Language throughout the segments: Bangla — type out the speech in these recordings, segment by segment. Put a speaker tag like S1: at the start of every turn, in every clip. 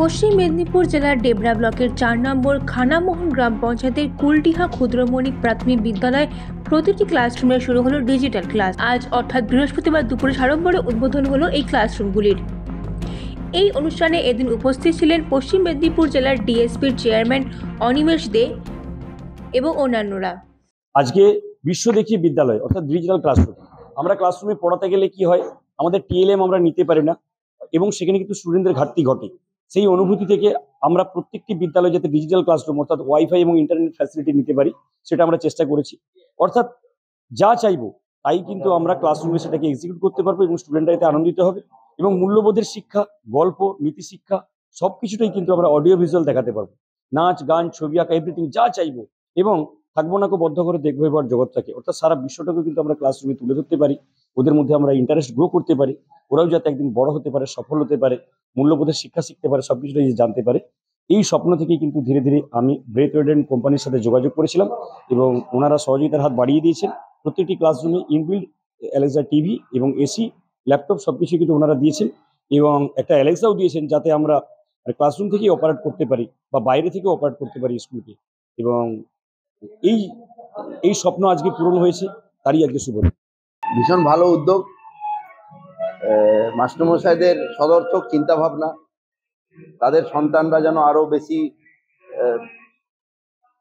S1: পশ্চিম মেদিনীপুর জেলার ডেবরা ব্লকের 4 নম্বর খানামোহন গ্রাম পঞ্চায়েতের কুলটিহা ক্ষুদ্রমণিক প্রাথমিক বিদ্যালয় প্রতিটি ক্লাসরুমে শুরু হলো ডিজিটাল ক্লাস। আজ অর্থাৎ বৃহস্পতিবার দুপুরে সাড়ম্বরে উদ্বোধন হলো এই ক্লাসরুমগুলির। এই অনুষ্ঠানে এদিন উপস্থিত ছিলেন পশ্চিম মেদিনীপুর জেলার ডিএসপির চেয়ারম্যান অনিমেষ দে এবং অন্যান্যরা।
S2: আজকে বিশ্বদেখী বিদ্যালয় অর্থাৎ ডিজিটাল ক্লাসরুম। আমরা ক্লাসরুমে পড়াতে গেলে কি হয়, আমাদের টিএলএম আমরা নিতে পারি না এবং সেখানে কিন্তু স্টুডেন্টদের ঘাটতি ঘটে। সেই অনুভূতি থেকে আমরা প্রত্যেকটি বিদ্যালয়ে যাতে ডিজিটাল ক্লাসরুম অর্থাৎ ওয়াইফাই এবং ইন্টারনেট ফ্যাসিলিটি নিতে পারি সেটা আমরা চেষ্টা করেছি। অর্থাৎ যা চাইবো তাই কিন্তু আমরা ক্লাসরুমে সেটাকে এক্সিকিউট করতে পারবো এবং স্টুডেন্টরা এতে আনন্দিত হবে এবং মূল্যবোধের শিক্ষা, গল্প, নীতি শিক্ষা সবকিছুটাই কিন্তু আমরা অডিও ভিজুয়াল দেখাতে পারবো। নাচ, গান, ছবি আঁকা, এভরিথিং যা চাইবো এবং থাকবো না বদ্ধ করে দেখবো এবার জগৎটাকে, অর্থাৎ সারা বিশ্বটাকে কিন্তু আমরা ক্লাসরুমে তুলে ধরতে পারি। ওদের মধ্যে আমরা ইন্টারেস্ট গ্রো করতে পারি, ওরাও যাতে একদিন বড় হতে পারে, সফল হতে পারে, মূল্যবোধের শিক্ষা শিখতে পারে, সবকিছুটাই জানতে পারে। এই স্বপ্ন থেকেই কিন্তু ধীরে ধীরে আমি ব্রেথ ওয়েডেন্ট কোম্পানির সাথে যোগাযোগ করেছিলাম এবং ওনারা সহযোগিতার হাত বাড়িয়ে দিয়েছেন। প্রত্যেকটি ক্লাসরুমে ইনবিল্ড অ্যালেক্সা টিভি এবং এসি, ল্যাপটপ সবকিছু কিন্তু ওনারা দিয়েছেন এবং একটা অ্যালেক্সাও দিয়েছেন যাতে আমরা ক্লাসরুম থেকেই অপারেট করতে পারি বা বাইরে থেকেও অপারেট করতে পারি স্কুলকে। এবং এই স্বপ্ন আজকে পূরণ হয়েছে, তারই আজকে শুভ।
S3: ভীষণ ভালো উদ্যোগ, মাস্টারমশাইদের সদর্থক চিন্তা ভাবনা, তাদের সন্তানরা যেন আরো বেশি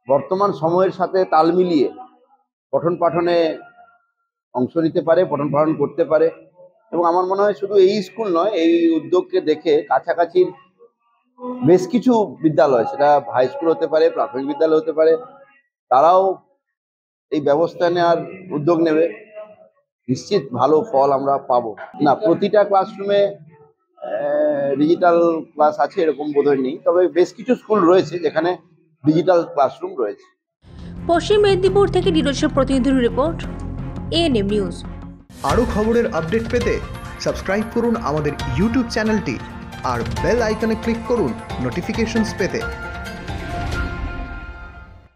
S3: বর্তমান সময়ের সাথে তাল মিলিয়ে পঠন পাঠনে অংশ নিতে পারে, পঠন পাঠন করতে পারে। এবং আমার মনে হয় শুধু এই স্কুল নয়, এই উদ্যোগকে দেখে কাছাকাছির বেশ কিছু বিদ্যালয়, সেটা হাই স্কুল হতে পারে, প্রাথমিক বিদ্যালয় হতে পারে, তারাও এই ব্যবস্থা নেওয়ার উদ্যোগ নেবে। নিশ্চিত ভালো ফল আমরা পাবো। না, প্রতিটা ক্লাসরুমে ডিজিটাল ক্লাস আছে এরকম বোধহয় নেই, তবে বেশ কিছু স্কুল রয়েছে যেখানে ডিজিটাল ক্লাসরুম রয়েছে।
S1: পশ্চিম মেদিনীপুর থেকে নিজস্ব প্রতিনিধির রিপোর্ট, এএনএম নিউজ।
S4: আরও খবরের আপডেট পেতে সাবস্ক্রাইব করুন আমাদের ইউটিউব চ্যানেলটি আর বেল আইকনে ক্লিক করুন নোটিফিকেশনস পেতে।